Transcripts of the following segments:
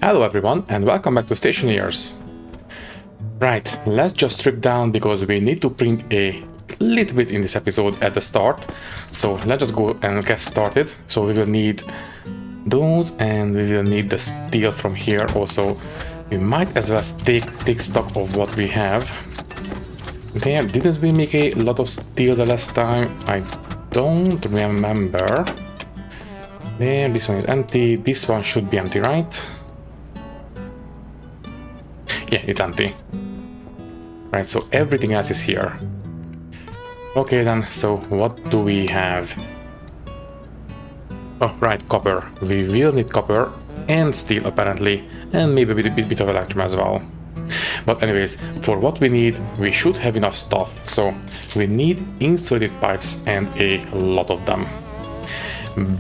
Hello everyone and welcome back to Stationeers. Right, let's just strip down because we need to print a little bit in this episode at the start. So let's just go and get started. So we will need those and we will need the steel from here also. We might as well take stock of what we have. There, didn't we make a lot of steel the last time? I don't remember. There, this one is empty. This one should be empty, right? Yeah, it's empty. Right, so everything else is here. Okay then, so what do we have? Oh, right, copper. We will need copper and steel apparently, and maybe a bit of electrum as well. But anyways, for what we need, we should have enough stuff. So we need insulated pipes and a lot of them.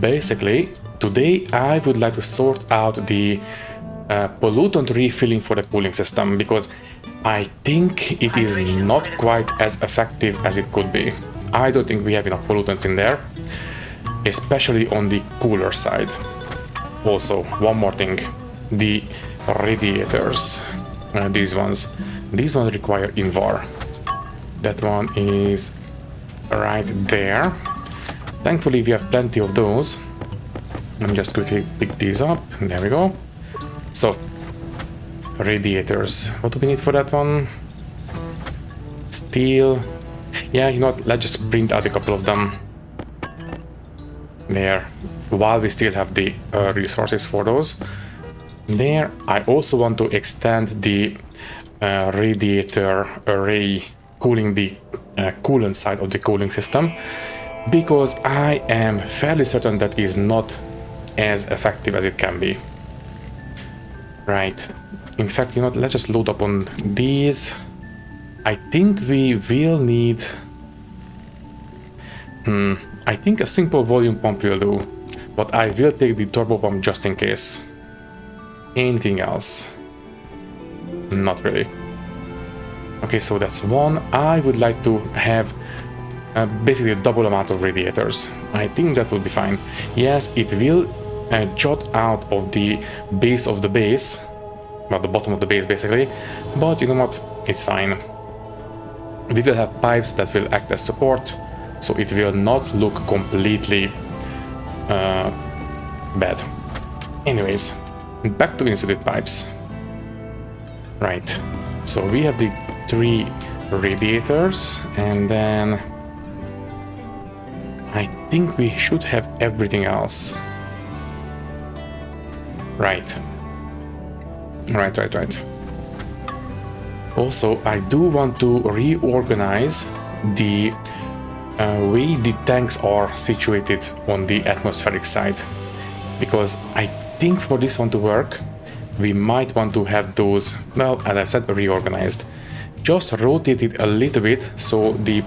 Basically, today I would like to sort out the pollutant refilling for the cooling system because I think it is not quite as effective as it could be. I don't think we have enough pollutants in there, especially on the cooler side. Also, one more thing, the radiators, these ones require INVAR. That one is right there. Thankfully we have plenty of those. Let me just quickly pick these up. There we go. So, radiators. What do we need for that one? Steel. Yeah, you know what? Let's just print out a couple of them. There. While we still have the resources for those. There. I also want to extend the radiator array cooling the coolant side of the cooling system. Because I am fairly certain that is not as effective as it can be. Right. In fact, you know what, let's just load up on these. I think we will need... I think a simple volume pump will do. But I will take the turbo pump just in case. Anything else? Not really. Okay, so that's one. I would like to have basically a double amount of radiators. I think that will be fine. Yes, it will jut out of the base of the base, well, the bottom of the base basically, but you know what, it's fine. We will have pipes that will act as support, so it will not look completely bad. Anyways, back to insulated pipes. Right, so we have the 3 radiators, and then I think we should have everything else. Right. Also, I do want to reorganize the way the tanks are situated on the atmospheric side. Because I think for this one to work, we might want to have those, well, as I've said, reorganized. Just rotate it a little bit so the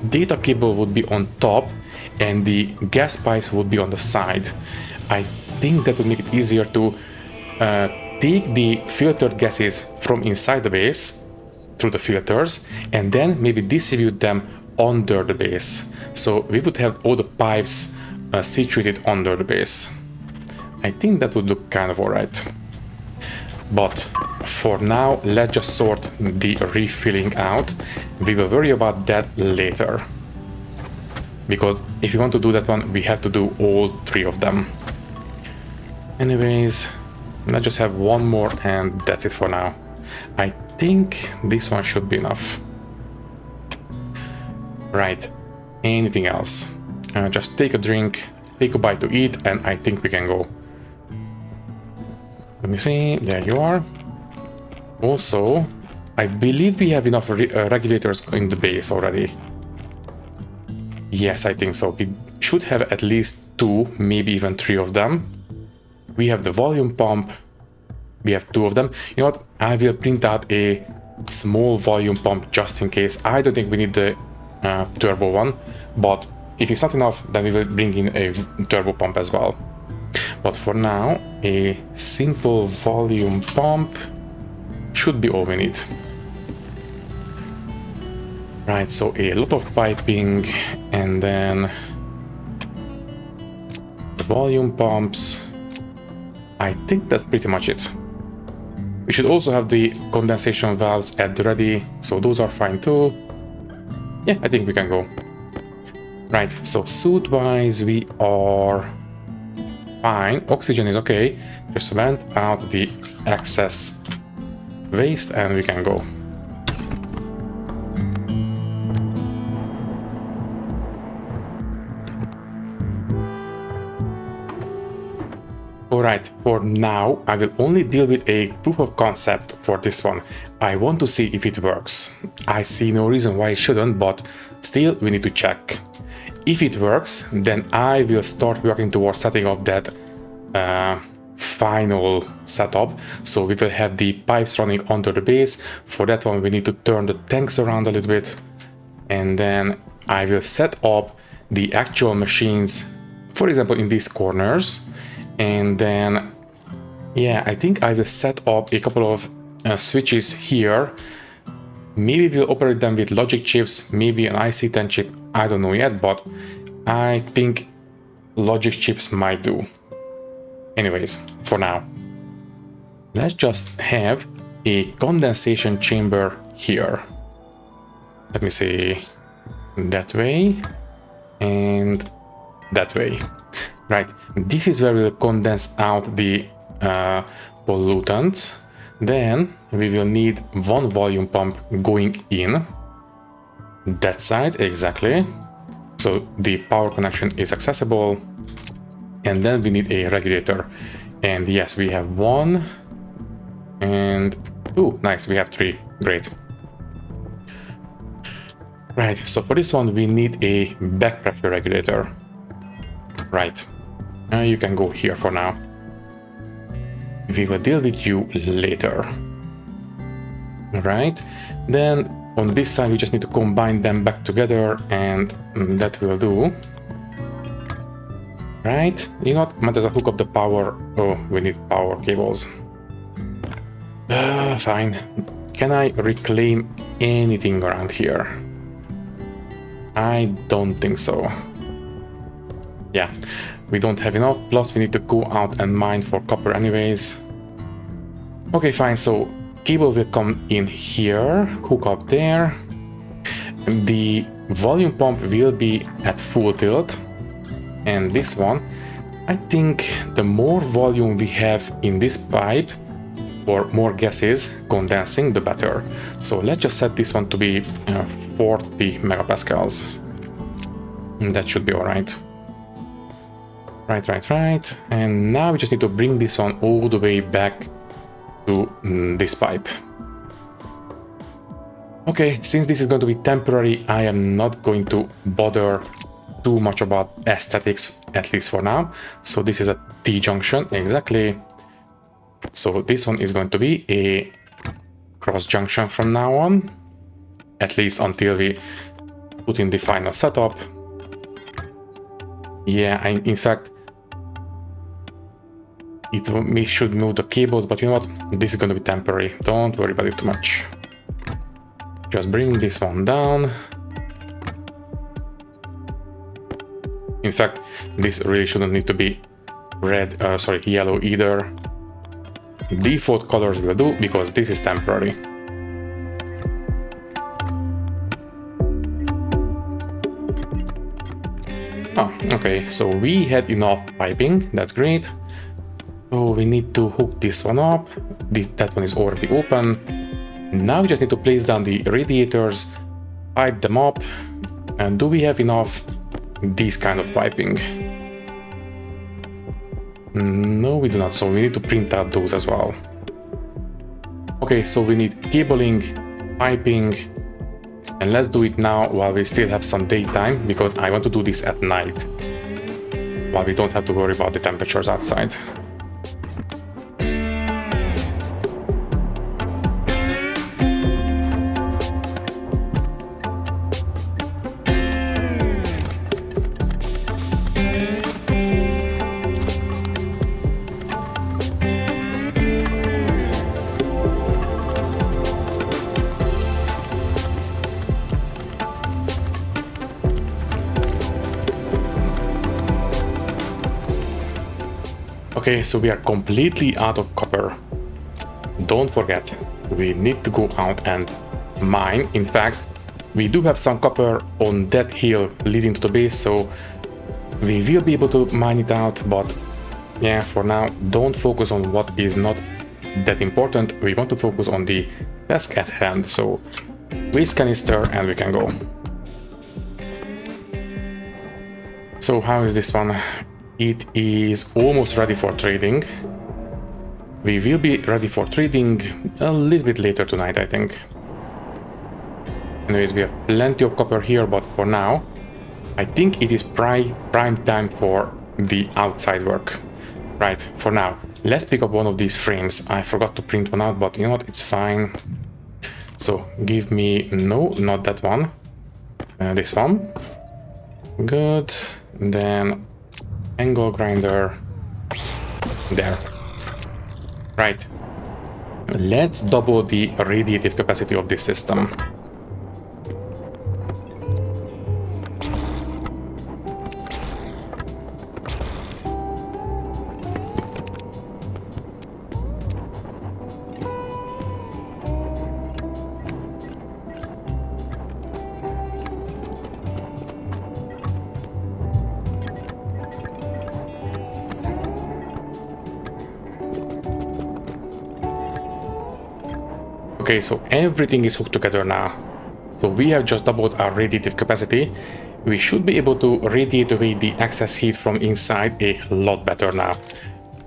data cable would be on top and the gas pipes would be on the side. I think that would make it easier to take the filtered gases from inside the base through the filters and then maybe distribute them under the base. So we would have all the pipes situated under the base. I think that would look kind of alright. But for now, let's just sort the refilling out. We will worry about that later. Because if you want to do that one, we have to do all 3 of them. Anyways, let's just have one more and that's it for now. I think this one should be enough. Right, anything else? Just take a drink, take a bite to eat, and I think we can go. Let me see, there you are. Also, I believe we have enough regulators in the base already. Yes, I think so. We should have at least 2, maybe even 3 of them. We have the volume pump. We have 2 of them. You know what? I will print out a small volume pump just in case. I don't think we need the turbo one, but if it's not enough, then we will bring in a turbo pump as well. But for now, a simple volume pump should be all we need. Right, so a lot of piping and then the volume pumps. I think that's pretty much it. We should also have the condensation valves at the ready, so those are fine too. Yeah, I think we can go. Right, so suit-wise we are fine. Oxygen is okay. Just vent out the excess waste and we can go. Alright, for now I will only deal with a proof of concept for this one. I want to see if it works. I see no reason why it shouldn't, but still we need to check. If it works, then I will start working towards setting up that final setup. So we will have the pipes running under the base. For that one we need to turn the tanks around a little bit. And then I will set up the actual machines, for example in these corners. And then, yeah, I think I will set up a couple of switches here. Maybe we'll operate them with logic chips, maybe an IC10 chip, I don't know yet, but I think logic chips might do. Anyways, for now, let's just have a condensation chamber here. Let me see, that way and that way. Right, this is where we'll condense out the pollutants. Then we will need one volume pump going in that side, exactly. So the power connection is accessible. And then we need a regulator. And yes, we have one. And, oh, nice, we have three, great. Right, so for this one we need a back pressure regulator. Right. You can go here for now. We will deal with you later. Right. Then on this side we just need to combine them back together and that will do. Right. You know what? Might as well hook up the power. Oh, we need power cables. Fine. Can I reclaim anything around here? I don't think so. Yeah. We don't have enough, plus we need to go out and mine for copper anyways. Okay, fine, so cable will come in here, hook up there. The volume pump will be at full tilt. And this one, I think the more volume we have in this pipe, or more gases condensing, the better. So let's just set this one to be 40 megapascals. And that should be alright. Right. And now we just need to bring this one all the way back to this pipe. Okay, since this is going to be temporary, I am not going to bother too much about aesthetics, at least for now. So this is a T-junction, exactly. So this one is going to be a cross-junction from now on, at least until we put in the final setup. Yeah, in fact, we should move the cables, but you know what? This is going to be temporary. Don't worry about it too much. Just bring this one down. In fact, this really shouldn't need to be yellow either. Default colors will do because this is temporary. Oh, okay, so we had enough piping, that's great. So we need to hook this one up. That one is already open. Now we just need to place down the radiators, pipe them up. And do we have enough these kind of piping? No, we do not, so we need to print out those as well. Okay, so we need cabling, piping, and let's do it now while we still have some daytime, because I want to do this at night, while we don't have to worry about the temperatures outside. Okay, so we are completely out of copper. Don't forget, we need to go out and mine. In fact, we do have some copper on that hill leading to the base, so we will be able to mine it out, but yeah, for now, don't focus on what is not that important. We want to focus on the task at hand. So waste canister and we can go. So how is this one? It is almost ready for trading. We will be ready for trading a little bit later tonight, I think. Anyways, we have plenty of copper here, but for now, I think it is prime time for the outside work. Right, for now, let's pick up one of these frames. I forgot to print one out, but you know what, it's fine. So give me, no, not that one. This one. Good. Then angle grinder. There. Right. Let's double the radiative capacity of this system. Okay, so everything is hooked together now. So we have just doubled our radiative capacity. We should be able to radiate away the excess heat from inside a lot better now.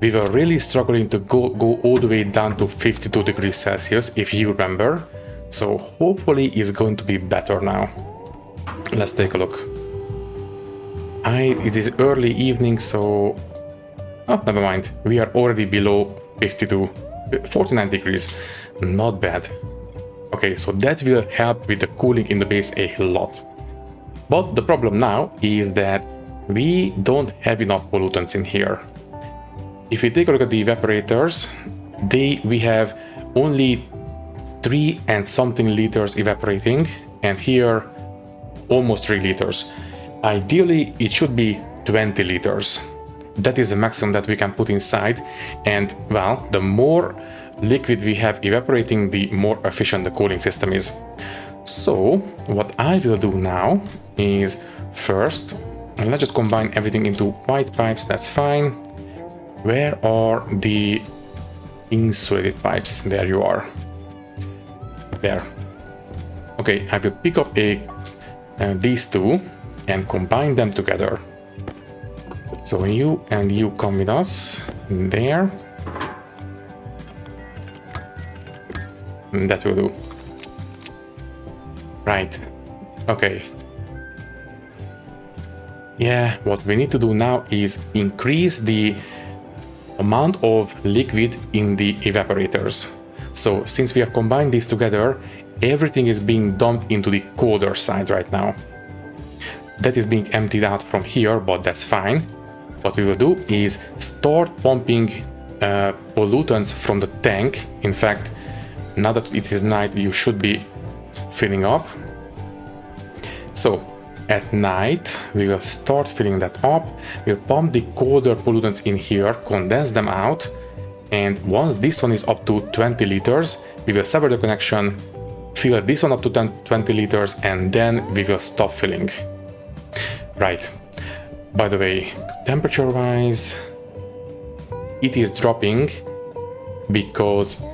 We were really struggling to go all the way down to 52 degrees Celsius, if you remember. So hopefully it's going to be better now. Let's take a look. It is early evening, so... Oh, never mind. We are already below 52, 49 degrees. Not bad. Okay, so that will help with the cooling in the base a lot. But the problem now is that we don't have enough pollutants in here. If we take a look at the evaporators, we have only 3 and something liters evaporating, and here almost 3 liters. Ideally, it should be 20 liters. That is the maximum that we can put inside, and well, the more liquid we have evaporating, the more efficient the cooling system is. So what I will do now is first, let's just combine everything into white pipes. That's fine. Where are the insulated pipes? There you are. There. Okay, I will pick up these two and combine them together. So you and you come with us there. That will do. Right. Okay. Yeah, what we need to do now is increase the amount of liquid in the evaporators. So since we have combined these together, everything is being dumped into the colder side right now. That is being emptied out from here, but that's fine. What we will do is start pumping pollutants from the tank. In fact, now that it is night, you should be filling up. So at night, we will start filling that up. We'll pump the colder pollutants in here, condense them out. And once this one is up to 20 liters, we will sever the connection, fill this one up to 20 liters, and then we will stop filling. Right. By the way, temperature-wise, it is dropping because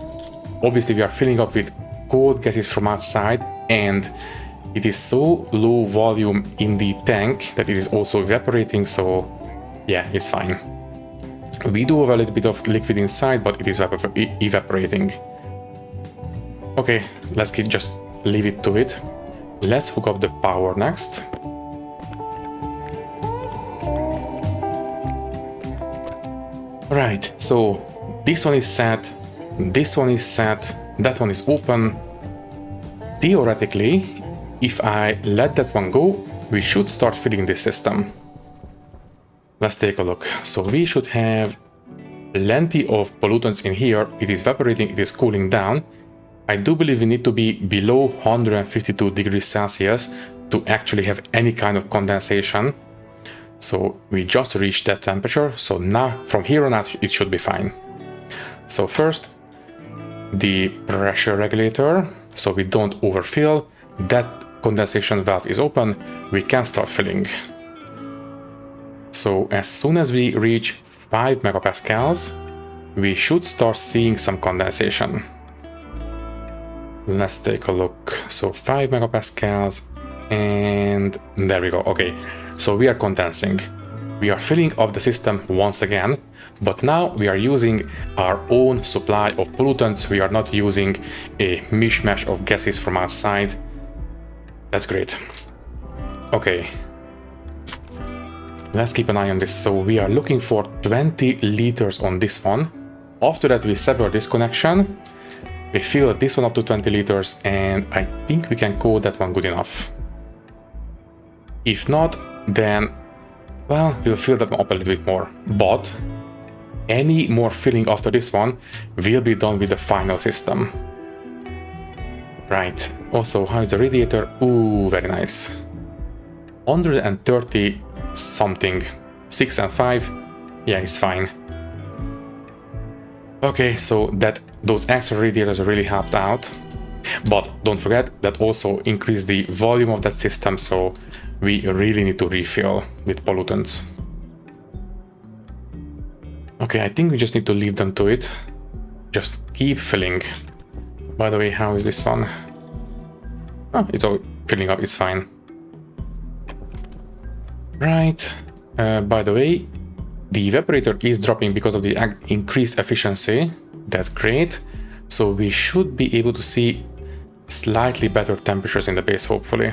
obviously we are filling up with cold gases from outside, and it is so low volume in the tank that it is also evaporating, so yeah, it's fine. We do have a little bit of liquid inside, but it is evaporating. Okay, let's just leave it to it. Let's hook up the power next. Right, so this one is set, this one is set, that one is open. Theoretically, if I let that one go, we should start filling this system. Let's take a look. So we should have plenty of pollutants in here. It is evaporating, it is cooling down. I do believe we need to be below 152 degrees Celsius to actually have any kind of condensation. So we just reached that temperature. So now from here on out, it should be fine. So first, the pressure regulator, so we don't overfill. That condensation valve is open. We can start filling. So as soon as we reach 5 megapascals, we should start seeing some condensation. Let's take a look. So 5 megapascals, and there we go. Okay, so we are condensing. We are filling up the system once again, but now we are using our own supply of pollutants. We are not using a mishmash of gases from outside. That's great. Okay, let's keep an eye on this. So we are looking for 20 liters on this one. After that, we sever this connection. We fill this one up to 20 liters, and I think we can call that one good enough. If not, then, well, we'll fill that one up a little bit more. But any more filling after this one will be done with the final system. Right. Also, how is the radiator? Ooh, very nice. 130 something. 6 and 5. Yeah, it's fine. Okay, so those extra radiators really helped out. But don't forget that also increased the volume of that system, so we really need to refill with pollutants. Okay, I think we just need to leave them to it. Just keep filling. By the way, how is this one? Oh, it's all filling up, it's fine. Right. By the way, the evaporator is dropping because of the increased efficiency. That's great. So we should be able to see slightly better temperatures in the base, hopefully.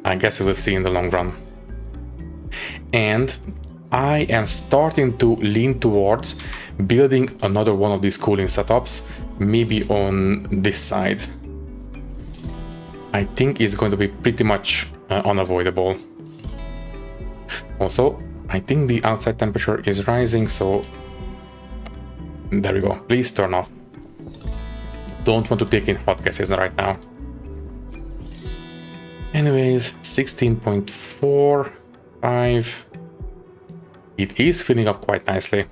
I guess we will see in the long run. And I am starting to lean towards building another one of these cooling setups, maybe on this side. I think it's going to be pretty much unavoidable. Also, I think the outside temperature is rising, so there we go. Please turn off. Don't want to take in hot gases right now. Anyways, 16.45. It is filling up quite nicely.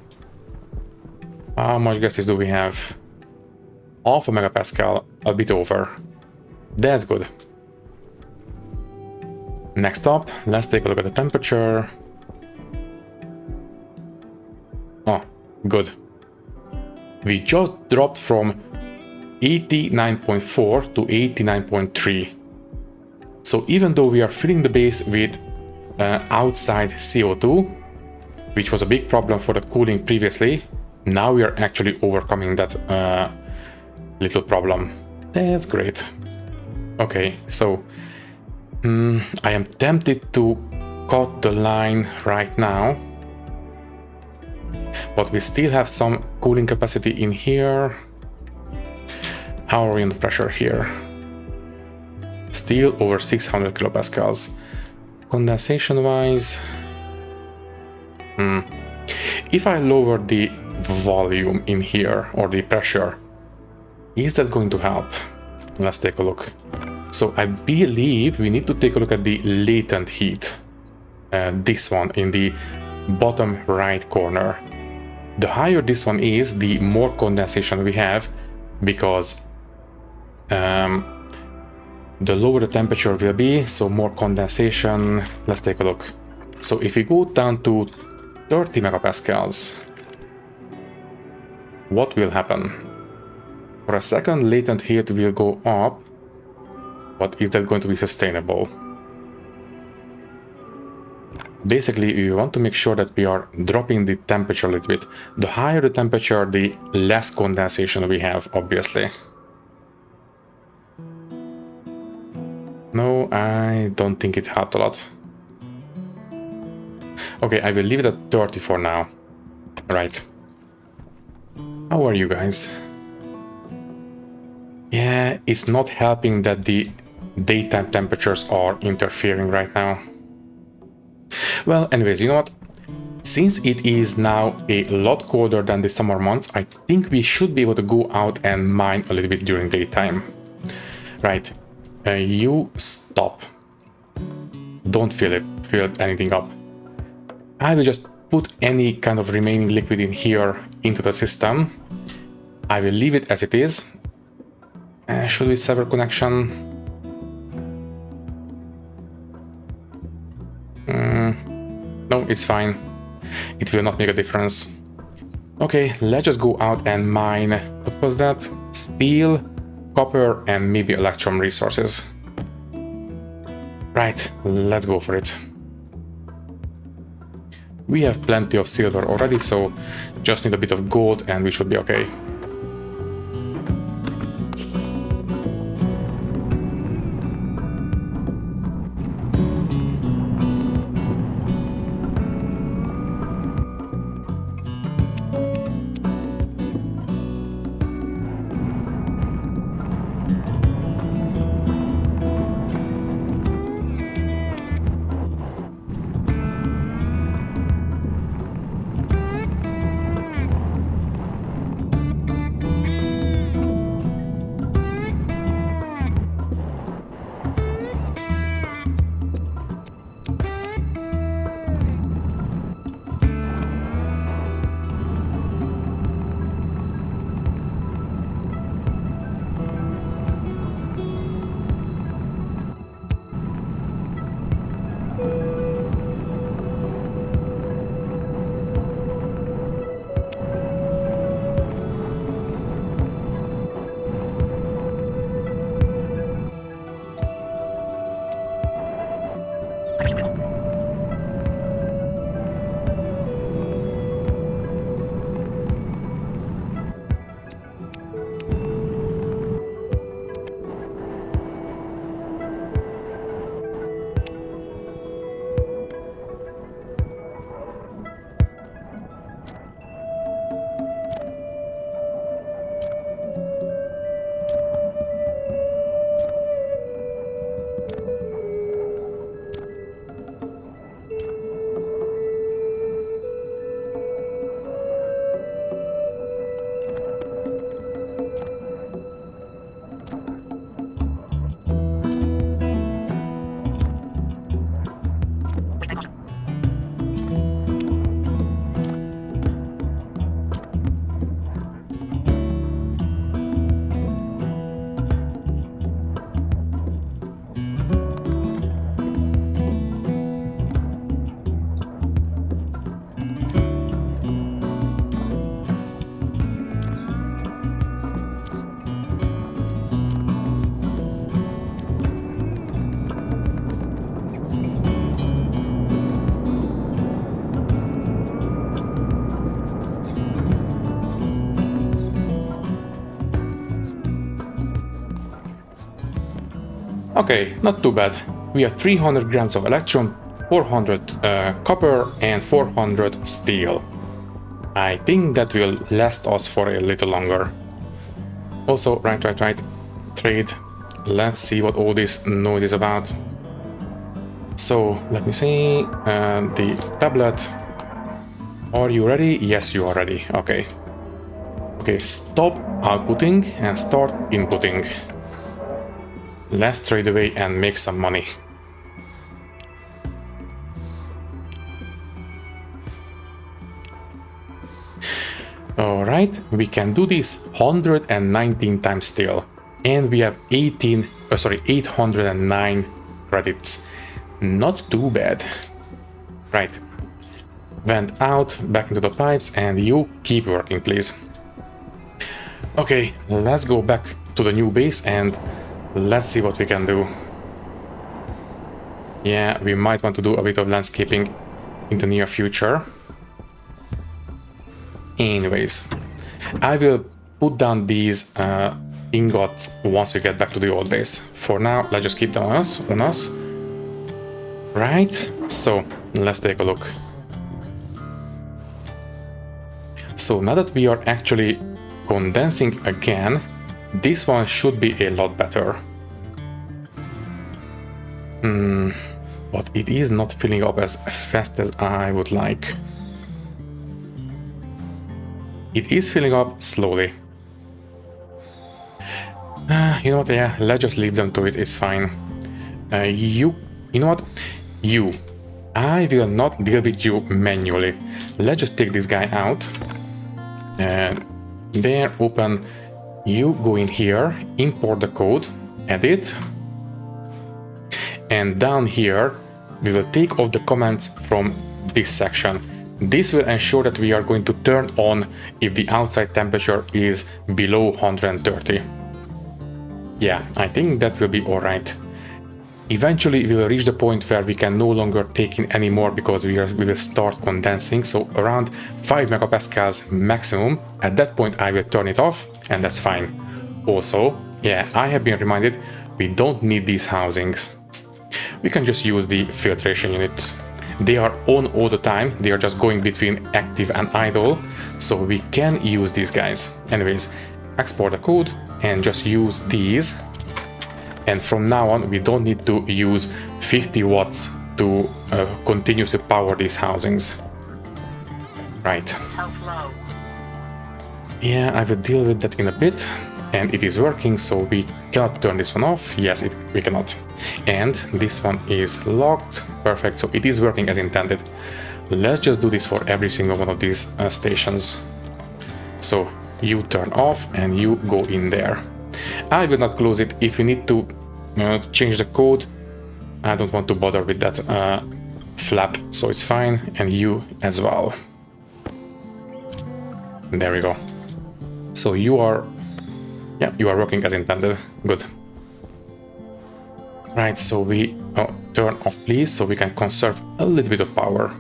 How much gases do we have? Half a megapascal, a bit over. That's good. Next up, let's take a look at the temperature. Oh, good. We just dropped from 89.4 to 89.3. So even though we are filling the base with outside CO2, which was a big problem for the cooling previously, now we are actually overcoming that little problem. That's great. Okay, so I am tempted to cut the line right now, but we still have some cooling capacity in here. How are we on the pressure here? Still over 600 kilopascals. Condensation wise, if I lower the volume in here, or the pressure, is that going to help? Let's take a look. So I believe we need to take a look at the latent heat. This one in the bottom right corner. The higher this one is, the more condensation we have, because the lower the temperature will be, so more condensation. Let's take a look. So if we go down to 30 megapascals, what will happen? For a second, latent heat will go up, but is that going to be sustainable? Basically, we want to make sure that we are dropping the temperature a little bit. The higher the temperature, the less condensation we have, obviously. No, I don't think it helped a lot. Okay, I will leave it at 30 for now. Right. How are you guys? Yeah, it's not helping that the daytime temperatures are interfering right now. Well, anyways, you know what? Since it is now a lot colder than the summer months, I think we should be able to go out and mine a little bit during daytime. Right. You stop. don't fill anything up. I will just put any kind of remaining liquid in here into the system. I will leave it as it is. Should we sever connection? No, it's fine. It will not make a difference. Okay, let's just go out and mine, what was that? Steel, copper, and maybe electrum resources. Right, let's go for it. We have plenty of silver already, so just need a bit of gold and we should be okay. Okay, not too bad. We have 300 grams of electrum, 400 copper and 400 steel. I think that will last us for a little longer. Also, right, trade. Let's see what all this noise is about. So, let me see, the tablet. Are you ready? Yes, you are ready. Okay. Okay, stop outputting and start inputting. Let's trade away and make some money. Alright, we can do this 119 times still. And we have 809 credits. Not too bad. Right. Vent out, back into the pipes, and you keep working, please. Okay, let's go back to the new base and let's see what we can do. Yeah, we might want to do a bit of landscaping in the near future. Anyways, I will put down these ingots once we get back to the old base. For now, let's just keep them on us. Right, so let's take a look. So now that we are actually condensing again, this one should be a lot better. But it is not filling up as fast as I would like. It is filling up slowly. You know what, yeah, let's just leave them to it, it's fine. You know what? You. I will not deal with you manually. Let's just take this guy out. And there, open. You go in here, import the code, edit. And down here, we will take off the comments from this section. This will ensure that we are going to turn on if the outside temperature is below 130. Yeah, I think that will be alright. Eventually we will reach the point where we can no longer take in any more because we will start condensing, so around 5 megapascals maximum. At that point I will turn it off and that's fine. Also, yeah, I have been reminded we don't need these housings. We can just use the filtration units. They are on all the time, they are just going between active and idle, so we can use these guys. Anyways, export the code and just use these. And from now on, we don't need to use 50 watts to continuously power these housings. Right. Yeah, I will deal with that in a bit. And it is working, so we cannot turn this one off. Yes, we cannot. And this one is locked. Perfect, so it is working as intended. Let's just do this for every single one of these stations. So you turn off and you go in there. I will not close it. If you need to change the code, I don't want to bother with that flap, so it's fine. And you as well. There we go. So you are working as intended. Good. Right, so we turn off please, so we can conserve a little bit of power.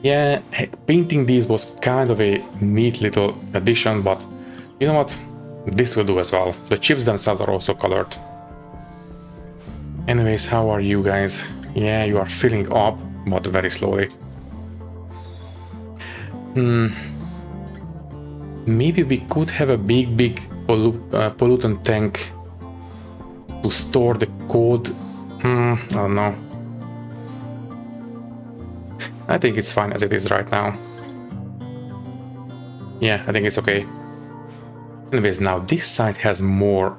Yeah, painting these was kind of a neat little addition, but you know what? This will do as well. The chips themselves are also colored. Anyways, how are you guys? Yeah, you are filling up, but very slowly. Maybe we could have a big pollutant tank to store the code. I don't know. I think it's fine as it is right now. Yeah, I think it's okay. Anyways, now this side has more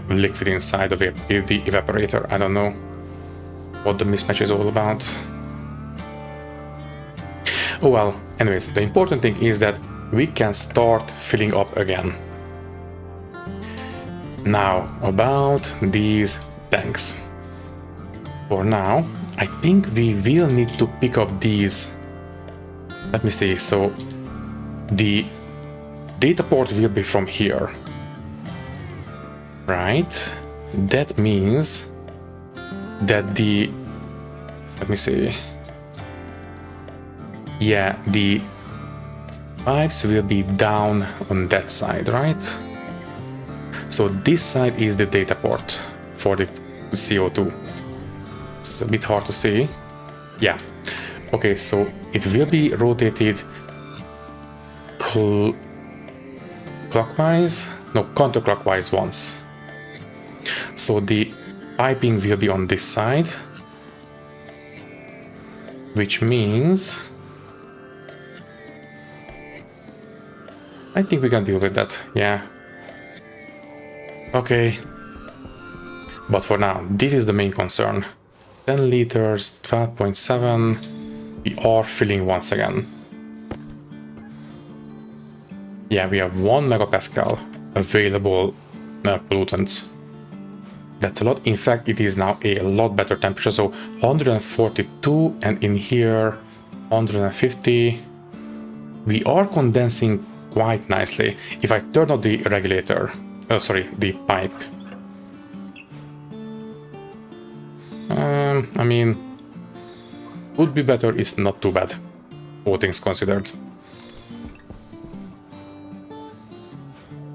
liquid inside of it, the evaporator. I don't know what the mismatch is all about. Oh well, anyways, the important thing is that we can start filling up again. Now, about these tanks. For now, I think we will need to pick up these. Let me see, so the data port will be from here. Right? That means that the... Let me see. Yeah, the pipes will be down on that side, right? So this side is the data port for the CO2. It's a bit hard to see. Yeah. Okay, so it will be rotated clockwise? No, counterclockwise once. So the piping will be on this side, which means I think we can deal with that, yeah. Okay. But for now, this is the main concern. 10 liters, 12.7. We are filling once again. Yeah, we have 1 megapascal available pollutants. That's a lot. In fact, it is now a lot better temperature. So 142 and in here 150. We are condensing quite nicely. If I turn on the regulator, the pipe. I mean, would be better, is not too bad, all things considered.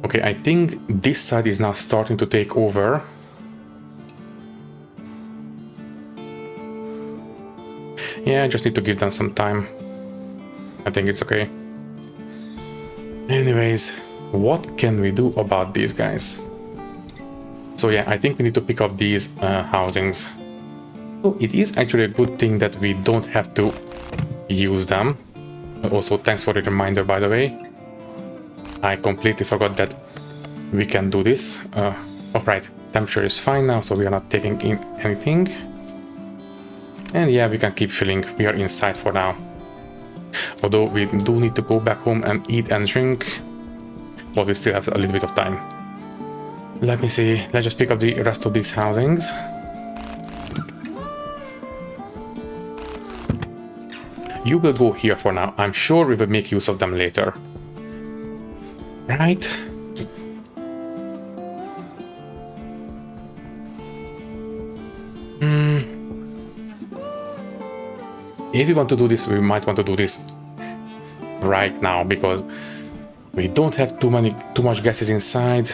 Okay, I think this side is now starting to take over. Yeah, I just need to give them some time. I think it's okay. Anyways, what can we do about these guys? So yeah, I think we need to pick up these housings. So it is actually a good thing that we don't have to use them. Also, thanks for the reminder, by the way. I completely forgot that we can do this. Alright, temperature is fine now, so we are not taking in anything. And yeah, we can keep filling. We are inside for now. Although we do need to go back home and eat and drink. But we still have a little bit of time. Let me see. Let's just pick up the rest of these housings. You will go here for now. I'm sure we will make use of them later. Right? If we want to do this, we might want to do this right now, because we don't have too much gases inside.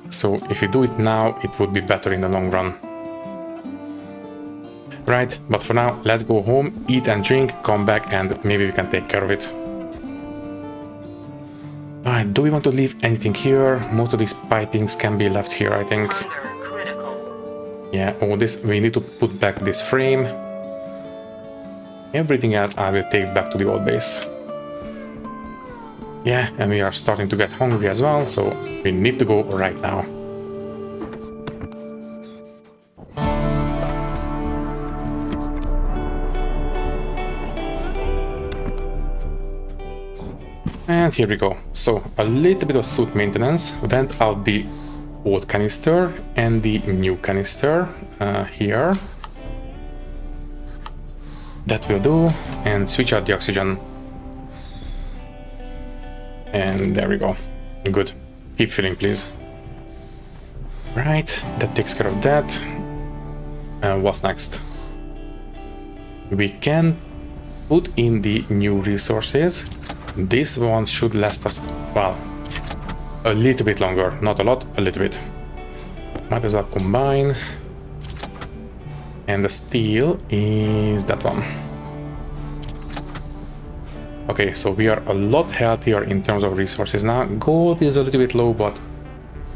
So if we do it now, it would be better in the long run. Right, but for now, let's go home, eat and drink, come back, and maybe we can take care of it. Alright, do we want to leave anything here? Most of these pipings can be left here, I think. Yeah, all this, we need to put back this frame. Everything else I will take back to the old base. Yeah, and we are starting to get hungry as well, so we need to go right now. And here we go. So a little bit of suit maintenance. Went out the old canister and the new canister here. That will do. And switch out the oxygen. And there we go. Good. Keep filling, please. Right, that takes care of that. And what's next? We can put in the new resources. This one should last us, well, a little bit longer. Not a lot, a little bit. Might as well combine. And the steel is that one. Okay, so we are a lot healthier in terms of resources now. Gold is a little bit low, but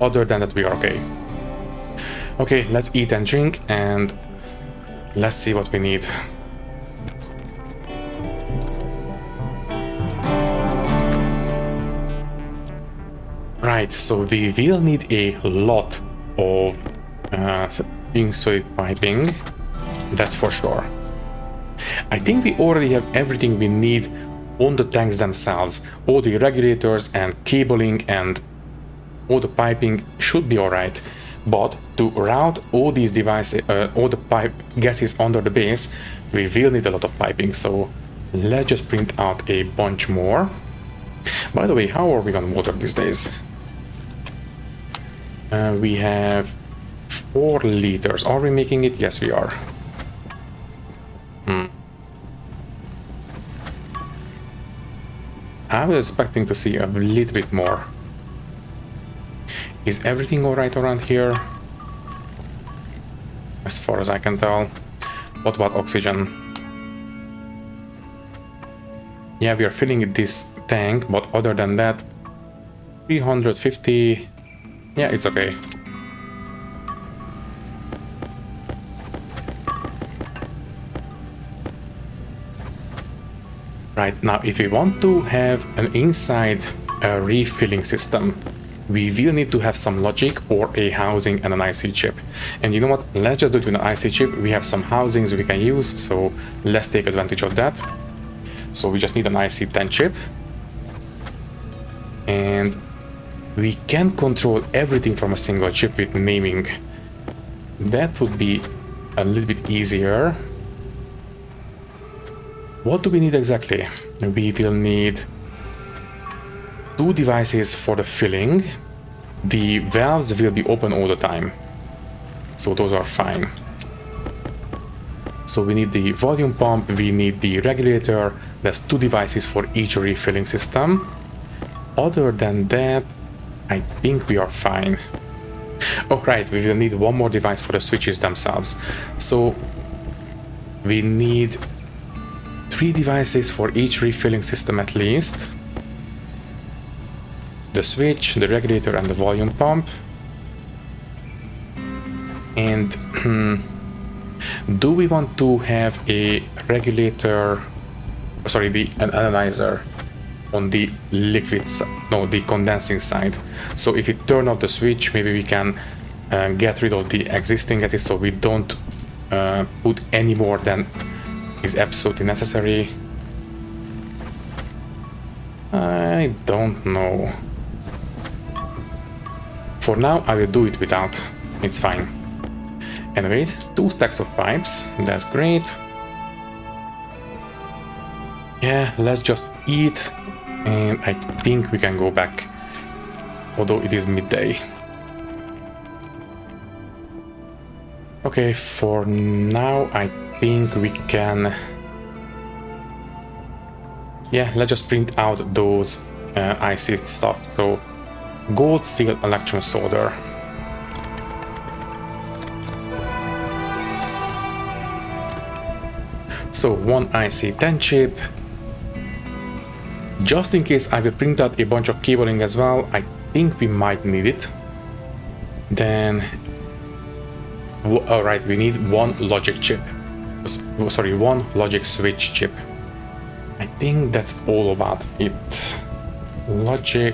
other than that, we are okay. Okay, let's eat and drink, and let's see what we need. Right, so we will need a lot of insulated piping, that's for sure. I think we already have everything we need on the tanks themselves. All the regulators and cabling and all the piping should be alright. But to route all these devices, all the pipe gases under the base, we will need a lot of piping. So let's just print out a bunch more. By the way, how are we on water these days? We have 4 liters. Are we making it? Yes, we are. I was expecting to see a little bit more. Is everything alright around here? As far as I can tell. What about oxygen? Yeah, we are filling this tank, but other than that, 350... yeah, it's okay. Right, now if we want to have an inside refilling system, we will need to have some logic or a housing and an IC chip. And you know what, let's just do it with an IC chip. We have some housings we can use, so let's take advantage of that. So we just need an IC10 chip. And we can control everything from a single chip with naming. That would be a little bit easier. What do we need exactly? We will need 2 devices for the filling. The valves will be open all the time, so those are fine. So we need the volume pump, we need the regulator. There's 2 devices for each refilling system. Other than that, I think we are fine. Oh right, we will need 1 more device for the switches themselves. So we need 3 devices for each refilling system at least. The switch, the regulator, and the volume pump. And do we want to have a regulator, sorry, an analyzer on the liquid side, no, the condensing side? So if we turn off the switch, maybe we can get rid of the existing gases, so we don't put any more than is absolutely necessary. I don't know. For now, I will do it without. It's fine. Anyways, 2 stacks of pipes. That's great. Yeah, let's just eat. And I think we can go back. Although it is midday. Okay, for now, I think we can... Yeah, let's just print out those IC stuff. So, gold, steel, electron, solder. So, 1 IC10 chip. Just in case I will print out a bunch of cabling as well, I think we might need it. Then... Alright, we need 1 logic chip. Sorry, 1 logic switch chip. I think that's all about it. Logic.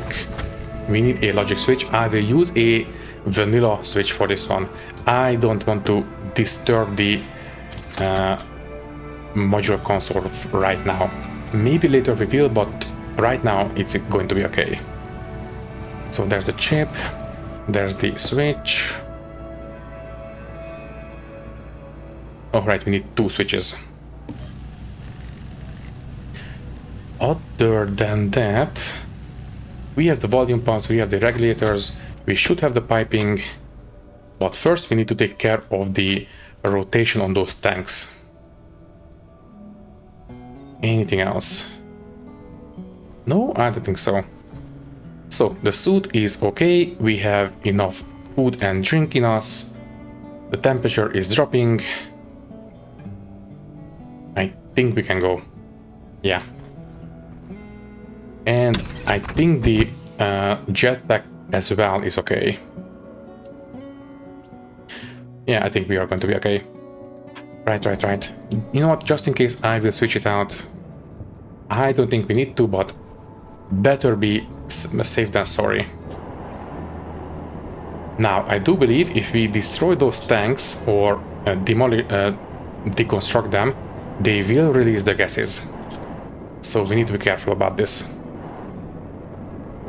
We need a logic switch. I will use a vanilla switch for this one. I don't want to disturb the modular console right now. Maybe later we will, but right now it's going to be okay. So there's the chip. There's the switch. Alright, we need 2 switches. Other than that, we have the volume pumps, we have the regulators, we should have the piping, but first we need to take care of the rotation on those tanks. Anything else? No, I don't think so. So, the suit is okay, we have enough food and drink in us, the temperature is dropping. I think we can go. Yeah. And I think the jetpack as well is okay. Yeah, I think we are going to be okay. Right. You know what, just in case I will switch it out. I don't think we need to, but better be safe than sorry. Now, I do believe if we destroy those tanks or deconstruct them, they will release the gases. So we need to be careful about this.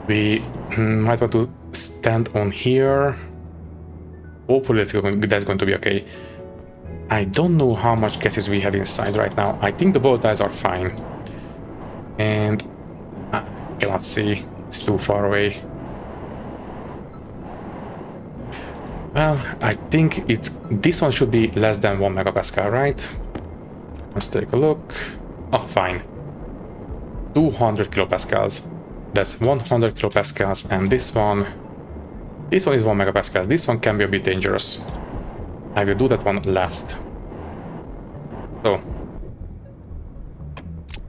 We might want to stand on here. Hopefully that's going to be okay. I don't know how much gases we have inside right now. I think the volatiles are fine. And I cannot see. It's too far away. Well, I think this one should be less than 1 megapascal, right? Let's take a look. Oh, fine. 200 kilopascals. That's 100 kilopascals, and this one is 1 megapascal. This one can be a bit dangerous. I will do that one last. So,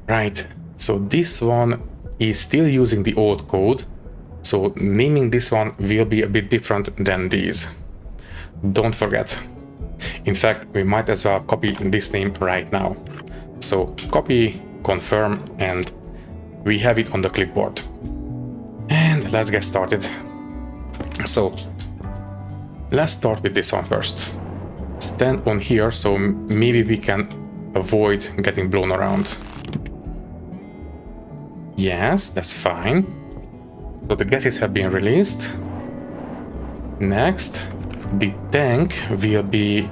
right. So this one is still using the old code. So naming this one will be a bit different than these. Don't forget. In fact, we might as well copy this name right now. So copy, confirm, and we have it on the clipboard. And let's get started. So let's start with this one first. Stand on here, so maybe we can avoid getting blown around. Yes, that's fine. So the gases have been released. Next, the tank will be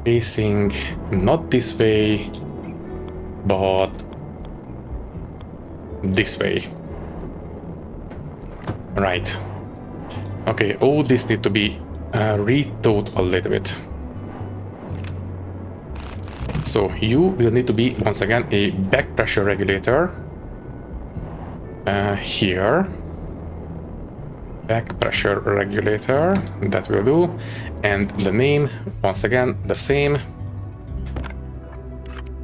facing not this way, but this way. Right. Okay, all this need to be rethought a little bit. So you will need to be, once again, a back pressure regulator. Here. Back pressure regulator, that will do. And the name, once again, the same.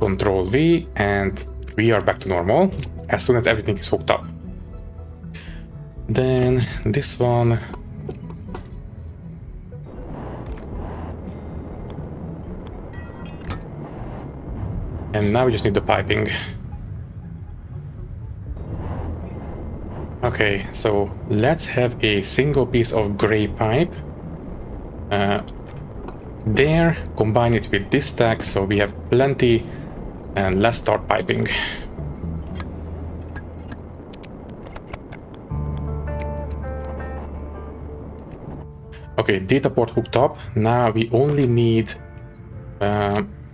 Control V, and we are back to normal as soon as everything is hooked up. Then this one. And now we just need the piping. Okay, so let's have a single piece of gray pipe. There, combine it with this stack, so we have plenty And let's start piping. Okay, data port hooked up. Now we only need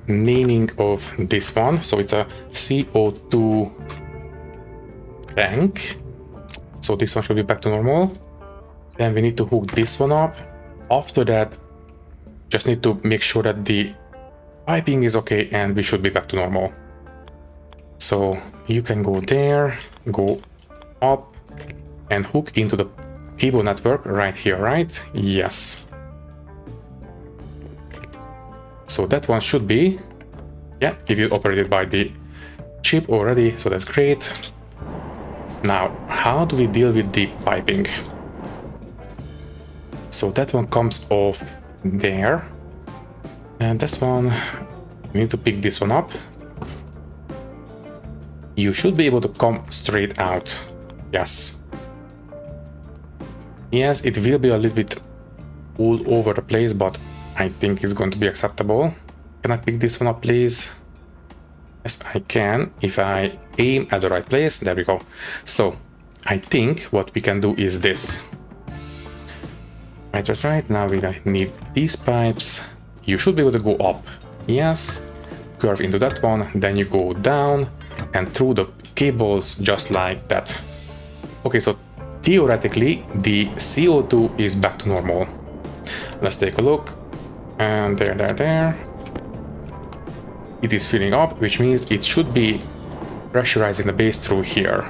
naming of this one. So it's a CO2 tank. So this one should be back to normal. Then we need to hook this one up. After that, just need to make sure that the piping is okay and we should be back to normal. So you can go there, go up and hook into the cable network right here, right? Yes. So that one should be, yeah, it is operated by the chip already, so that's great. Now, how do we deal with the piping? So that one comes off there. And this one, we need to pick this one up. You should be able to come straight out. Yes. Yes, it will be a little bit all over the place, but I think it's going to be acceptable. Can I pick this one up, please? Yes, I can. If I aim at the right place, there we go. So I think what we can do is this. Right. Now we need these pipes. You should be able to go up. Yes. Curve into that one. Then you go down and through the cables just like that. Okay, so theoretically the CO2 is back to normal. Let's take a look. And there. It is filling up, which means it should be pressurizing the base through here.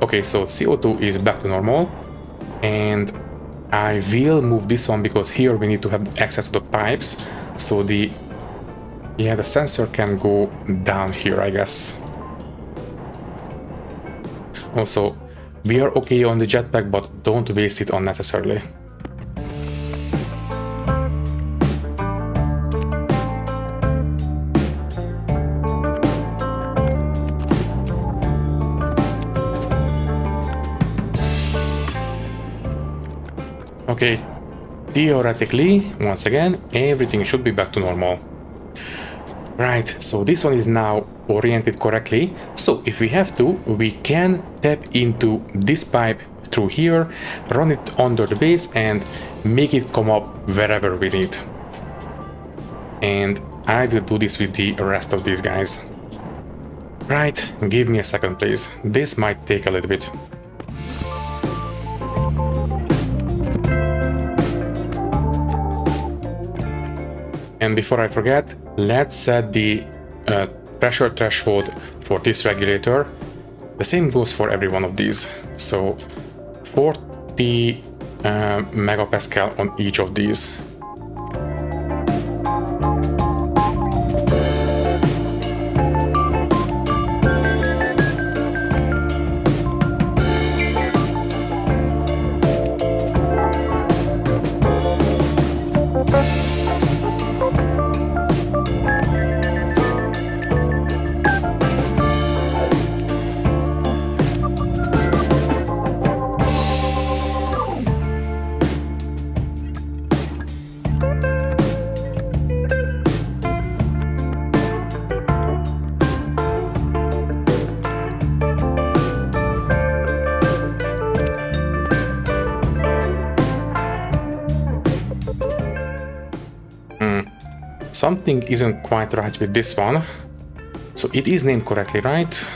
Okay, so CO2 is back to normal. And I will move this one because here we need to have access to the pipes. So the sensor can go down here, I guess. Also, we are okay on the jetpack, but don't waste it unnecessarily. Okay, theoretically, once again, everything should be back to normal. Right, so this one is now oriented correctly. So if we have to, we can tap into this pipe through here, run it under the base and make it come up wherever we need. And I will do this with the rest of these guys. Right, give me a second please. This might take a little bit. And before I forget, let's set the pressure threshold for this regulator. The same goes for every one of these. So 40 megapascal on each of these. Something isn't quite right with this one. So it is named correctly, right?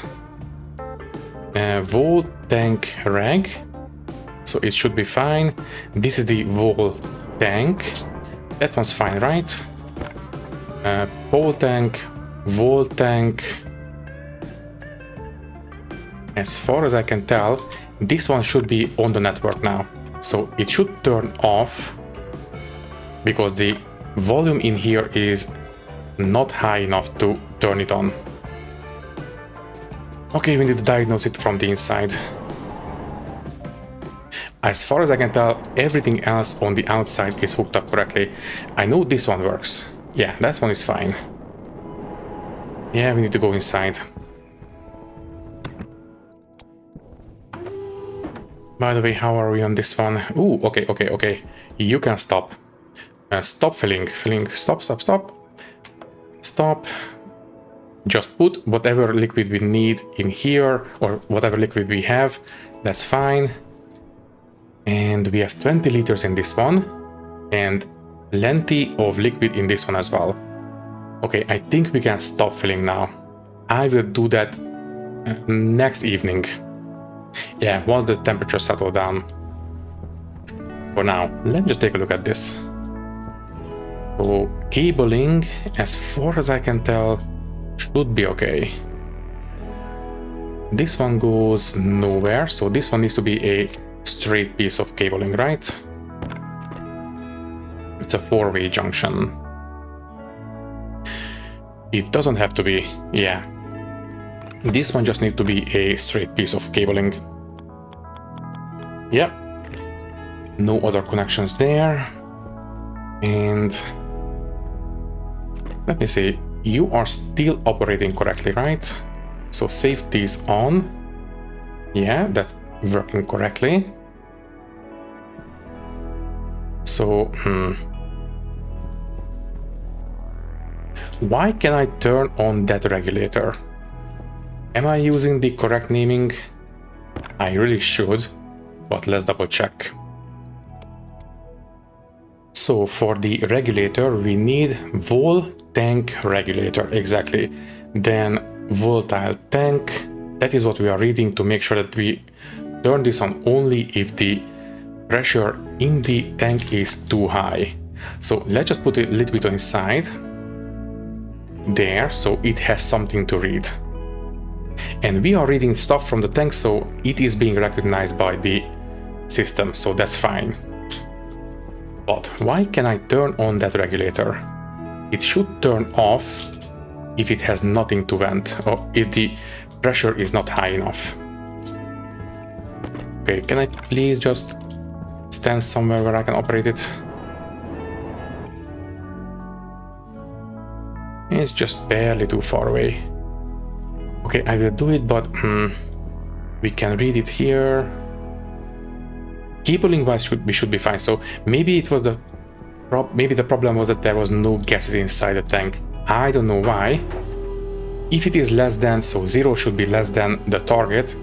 Vol tank reg. So it should be fine. This is the vol tank. That one's fine, right? Pole tank, vol tank. As far as I can tell, this one should be on the network now. So it should turn off because the volume in here is not high enough to turn it on. Okay, we need to diagnose it from the inside. As far as I can tell, everything else on the outside is hooked up correctly. I know this one works. Yeah, that one is fine. Yeah, we need to go inside. By the way, how are we on this one? Ooh, okay. You can stop. Stop filling. Stop. just put whatever liquid we need in here, or whatever liquid we have, that's fine. And we have 20 liters in this one, and plenty of liquid in this one as well. Okay, I think we can stop filling now. I will do that next evening. Yeah, once the temperature settles down. For now, let's just take a look at this. So, cabling, as far as I can tell, should be okay. This one goes nowhere, so this one needs to be a straight piece of cabling, right? It's a four-way junction. It doesn't have to be, yeah. This one just needs to be a straight piece of cabling. Yep. No other connections there. And let me see, you are still operating correctly, right? So safety is on. Yeah, that's working correctly. So, why can I turn on that regulator? Am I using the correct naming? I really should, but let's double check. So for the regulator, we need vol tank regulator, exactly. Then volatile tank, that is what we are reading to make sure that we turn this on only if the pressure in the tank is too high. So let's just put a little bit on the side there, so it has something to read. And we are reading stuff from the tank, so it is being recognized by the system, so that's fine. But why can I turn on that regulator? It should turn off if it has nothing to vent, or if the pressure is not high enough. Okay, can I please just stand somewhere where I can operate it? It's just barely too far away. Okay, I will do it, but we can read it here. Cabling wise we should be fine. So maybe it was the problem was that there was no gases inside the tank. I don't know why. If it is less than, so 0 should be less than the target.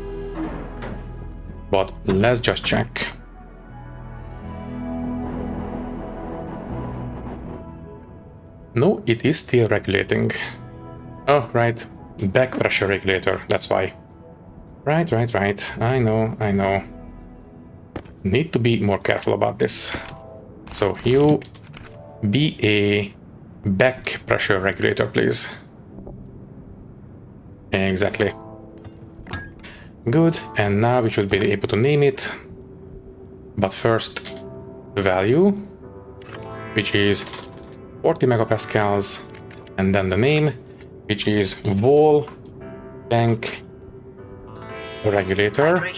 But let's just check. No, it is still regulating. Oh, right. Back pressure regulator, that's why. Right. I know. Need to be more careful about this. So you be a back pressure regulator, please. Exactly. Good, and now we should be able to name it. But first, the value, which is 40 megapascals, and then the name, which is vol tank regulator.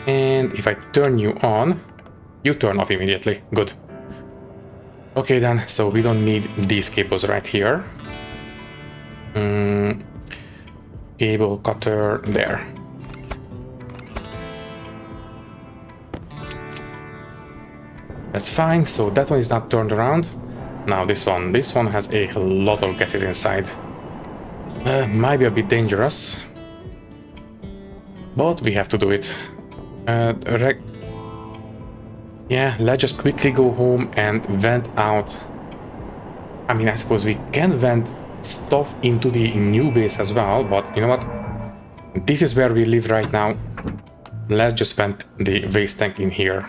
And if I turn you on, you turn off immediately. Good. Okay then, so we don't need these cables right here. Cable cutter there. That's fine, so that one is not turned around. Now this one has a lot of gases inside. Might be a bit dangerous, but we have to do it. Yeah, let's just quickly go home and vent out. I mean, I suppose we can vent stuff into the new base as well, but you know what? This is where we live right now. Let's just vent the waste tank in here.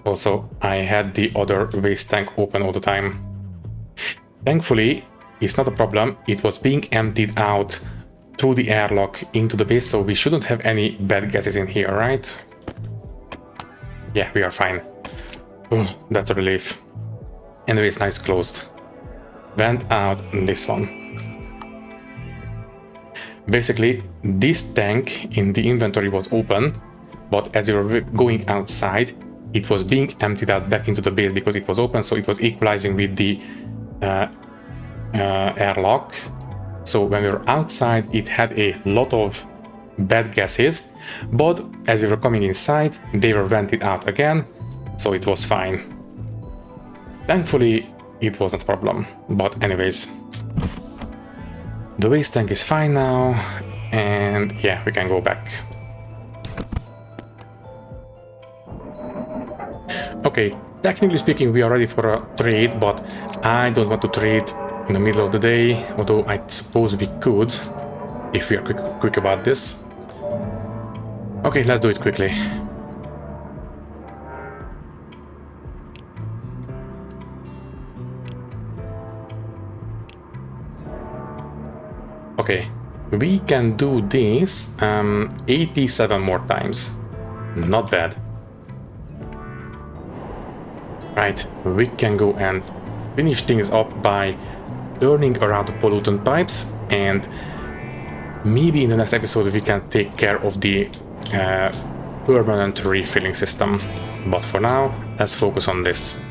Also, I had the other waste tank open all the time. Thankfully, it's not a problem. It was being emptied out through the airlock into the base, so we shouldn't have any bad gases in here, right? Yeah, we are fine. Oh, that's a relief. Anyways, now it's closed. Vent out this one. Basically, this tank in the inventory was open, but as we were going outside, it was being emptied out back into the base because it was open, so it was equalizing with the airlock. So when we were outside, it had a lot of bad gases, but as we were coming inside, they were vented out again, so it was fine. Thankfully, it wasn't a problem. But anyways, the waste tank is fine now, and yeah, we can go back. Okay, technically speaking, we are ready for a trade, but I don't want to trade in the middle of the day, although I suppose we could, if we are quick about this. Okay, let's do it quickly. Okay, we can do this 87 more times. Not bad. Right, we can go and finish things up by turning around the pollutant pipes, and maybe in the next episode we can take care of the permanent refilling system. But for now, let's focus on this.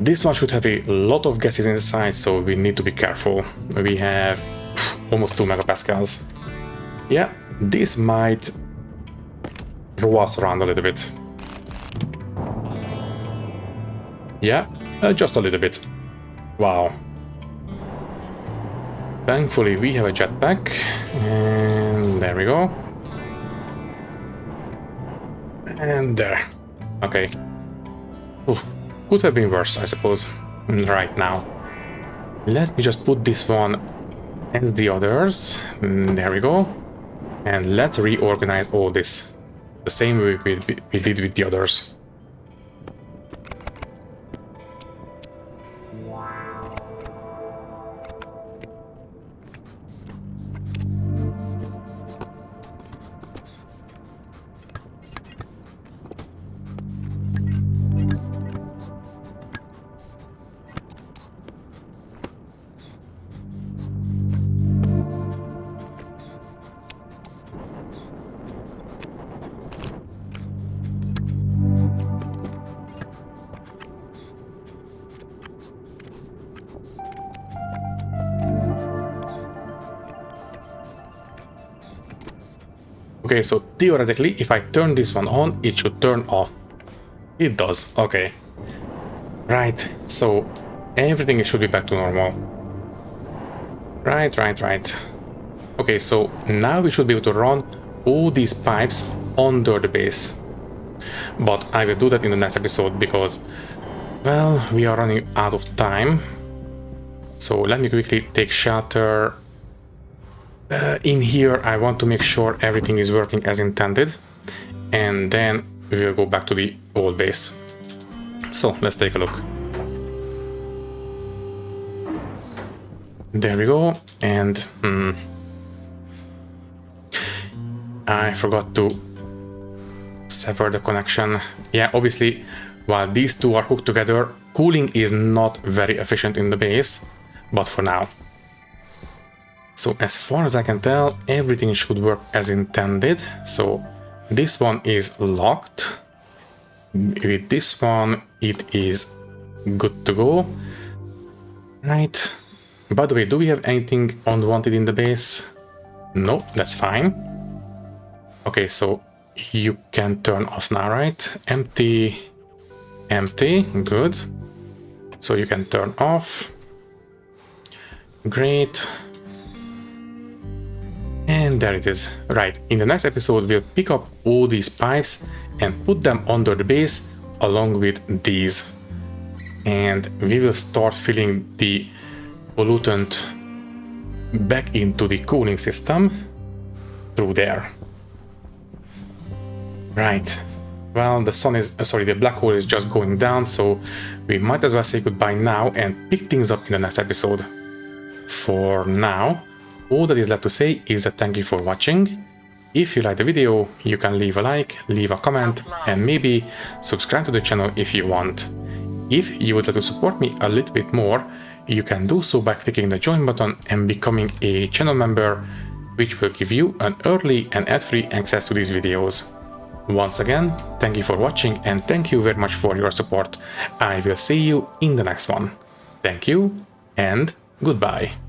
This one should have a lot of gases inside, so we need to be careful. We have almost 2 megapascals. Yeah, this might throw us around a little bit. Yeah, just a little bit. Wow. Thankfully we have a jetpack, and there we go. And there. Okay. Oof. Could have been worse, I suppose, right now. Let me just put this one and the others. There we go. And let's reorganize all this the same way we did with the others. Okay, so theoretically, if I turn this one on, it should turn off. It does, okay. Right, so everything should be back to normal. Right. Okay, so now we should be able to run all these pipes under the base. But I will do that in the next episode because, well, we are running out of time. So let me quickly take shelter. In here, I want to make sure everything is working as intended, and then we will go back to the old base. So let's take a look. There we go, and I forgot to sever the connection. Yeah, obviously, while these two are hooked together, cooling is not very efficient in the base, but for now. So as far as I can tell, everything should work as intended. So this one is locked. With this one, it is good to go. Right. By the way, do we have anything unwanted in the base? No, that's fine. Okay, so you can turn off now, right? Empty, empty, good. So you can turn off. Great. And there it is. Right, in the next episode we'll pick up all these pipes and put them under the base along with these. And we will start filling the pollutant back into the cooling system through there. Right. Well, the sun is, the black hole is just going down, so we might as well say goodbye now and pick things up in the next episode. For now, all that is left to say is that thank you for watching. If you liked the video, you can leave a like, leave a comment, and maybe subscribe to the channel if you want. If you would like to support me a little bit more, you can do so by clicking the join button and becoming a channel member, which will give you an early and ad-free access to these videos. Once again, thank you for watching and thank you very much for your support. I will see you in the next one. Thank you and goodbye.